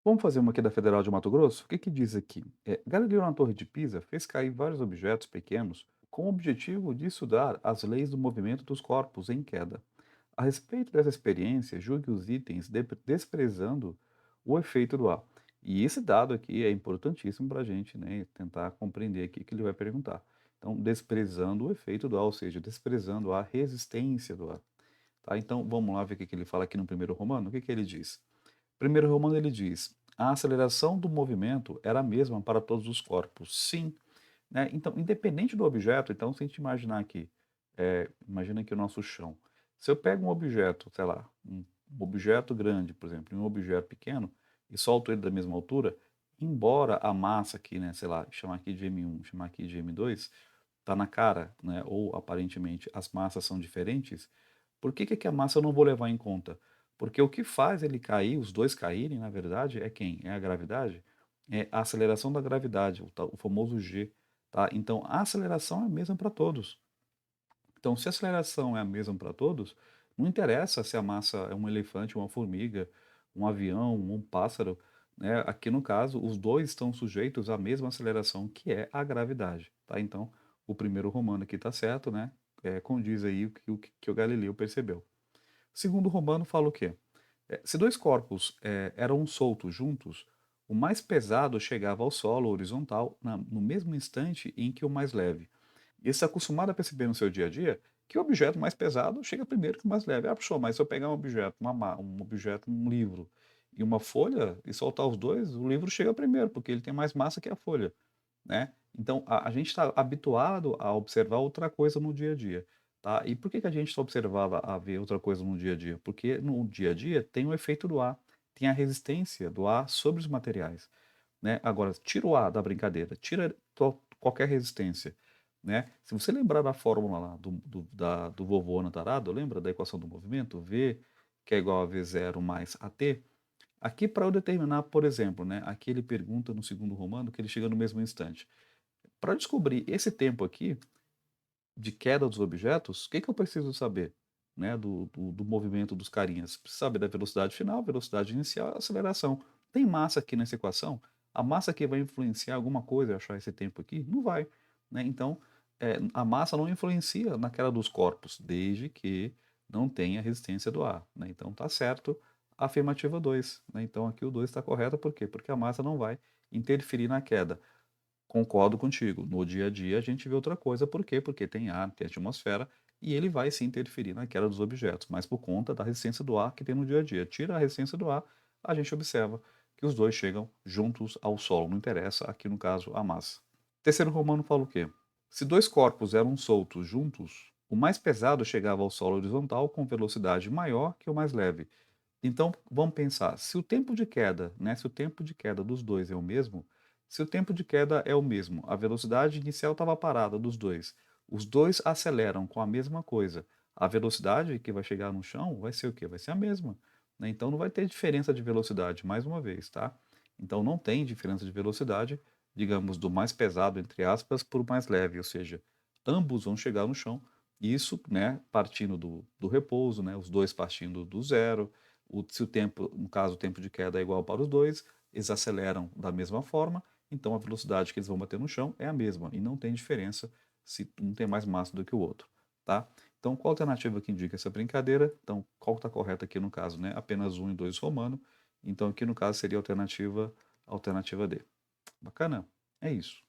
Vamos fazer uma aqui da Federal de Mato Grosso? O que que diz aqui? Galileu na Torre de Pisa fez cair vários objetos pequenos com o objetivo de estudar as leis do movimento dos corpos em queda. A respeito dessa experiência, julgue os itens desprezando o efeito do ar. E esse dado aqui é importantíssimo para a gente, né, tentar compreender aqui o que ele vai perguntar. Então, desprezando o efeito do ar, ou seja, desprezando a resistência do ar. Tá? Então, vamos lá ver o que que ele fala aqui no primeiro Romano. O que que ele diz? Primeiro Romano ele diz: a aceleração do movimento era a mesma para todos os corpos. Sim, né? Então, independente do objeto, então se a gente imaginar aqui, imagina aqui o nosso chão. Se eu pego um objeto, sei lá, um objeto grande, por exemplo, e um objeto pequeno, e solto ele da mesma altura, embora a massa aqui, né, sei lá, chamar aqui de M1, chamar aqui de M2, tá na cara, né, ou aparentemente as massas são diferentes, por que que a massa eu não vou levar em conta? Porque o que faz ele cair, os 2 caírem, na verdade, é quem? É a gravidade? É a aceleração da gravidade, o famoso G, tá? Então a aceleração é a mesma para todos. Então se a aceleração é a mesma para todos, não interessa se a massa é um elefante, uma formiga, um avião, um pássaro, né? Aqui no caso, os 2 estão sujeitos à mesma aceleração, que é a gravidade, tá? Então, o primeiro romano aqui está certo, né? Condiz aí o que o Galileu percebeu. Segundo Romano fala o quê? Se 2 corpos, eram soltos juntos, o mais pesado chegava ao solo horizontal no mesmo instante em que o mais leve. E você é acostumado a perceber no seu dia a dia que o objeto mais pesado chega primeiro que o mais leve. Ah, pessoal, mas se eu pegar um objeto, um objeto, um livro e uma folha e soltar os dois, o livro chega primeiro, porque ele tem mais massa que a folha, né. Então a gente está habituado a observar outra coisa no dia a dia, tá. E por que que a gente só observava a ver outra coisa no dia a dia? Porque no dia a dia tem o efeito do ar, tem a resistência do ar sobre os materiais, né. Agora tira o ar da brincadeira, tira qualquer resistência, né. Se você lembrar da fórmula lá do vovô Ana Tarado, lembra da equação do movimento? V, que é igual a V zero mais AT. Aqui para eu determinar, por exemplo, né, aqui ele pergunta no segundo romano que ele chega no mesmo instante. Para descobrir esse tempo aqui, de queda dos objetos, o que que eu preciso saber, né, do movimento dos carinhas? Preciso saber da velocidade final, velocidade inicial e aceleração. Tem massa aqui nessa equação? A massa aqui vai influenciar alguma coisa, eu achar esse tempo aqui? Não vai, né. Então, a massa não influencia na queda dos corpos, desde que não tenha resistência do ar, né. Então tá certo a afirmativa 2, né. Então aqui o 2 está correto, por quê? Porque a massa não vai interferir na queda. Concordo contigo. No dia a dia a gente vê outra coisa, por quê? Porque tem ar, tem atmosfera, e ele vai sim interferir na queda dos objetos, mas por conta da resistência do ar que tem no dia a dia. Tira a resistência do ar, a gente observa que os 2 chegam juntos ao solo, não interessa, aqui no caso, a massa. Terceiro romano fala o quê? Se 2 corpos eram soltos juntos, o mais pesado chegava ao solo horizontal com velocidade maior que o mais leve. Então, vamos pensar, se o tempo de queda, né, se o tempo de queda dos 2 é o mesmo, se o tempo de queda é o mesmo, a velocidade inicial estava parada dos 2, os 2 aceleram com a mesma coisa, a velocidade que vai chegar no chão vai ser o quê? Vai ser a mesma, né, então não vai ter diferença de velocidade, mais uma vez, tá. Então não tem diferença de velocidade, digamos, do mais pesado, entre aspas, para o mais leve, ou seja, ambos vão chegar no chão, isso, né, partindo do repouso, né, os 2 partindo do zero, se o tempo, no caso, o tempo de queda é igual para os 2, eles aceleram da mesma forma, então a velocidade que eles vão bater no chão é a mesma e não tem diferença se um tem mais massa do que o outro, tá? Então, qual a alternativa que indica essa brincadeira? Então, qual está correta aqui no caso, né? Apenas um e 2 romano. Então, aqui no caso seria a alternativa D. Bacana? É isso.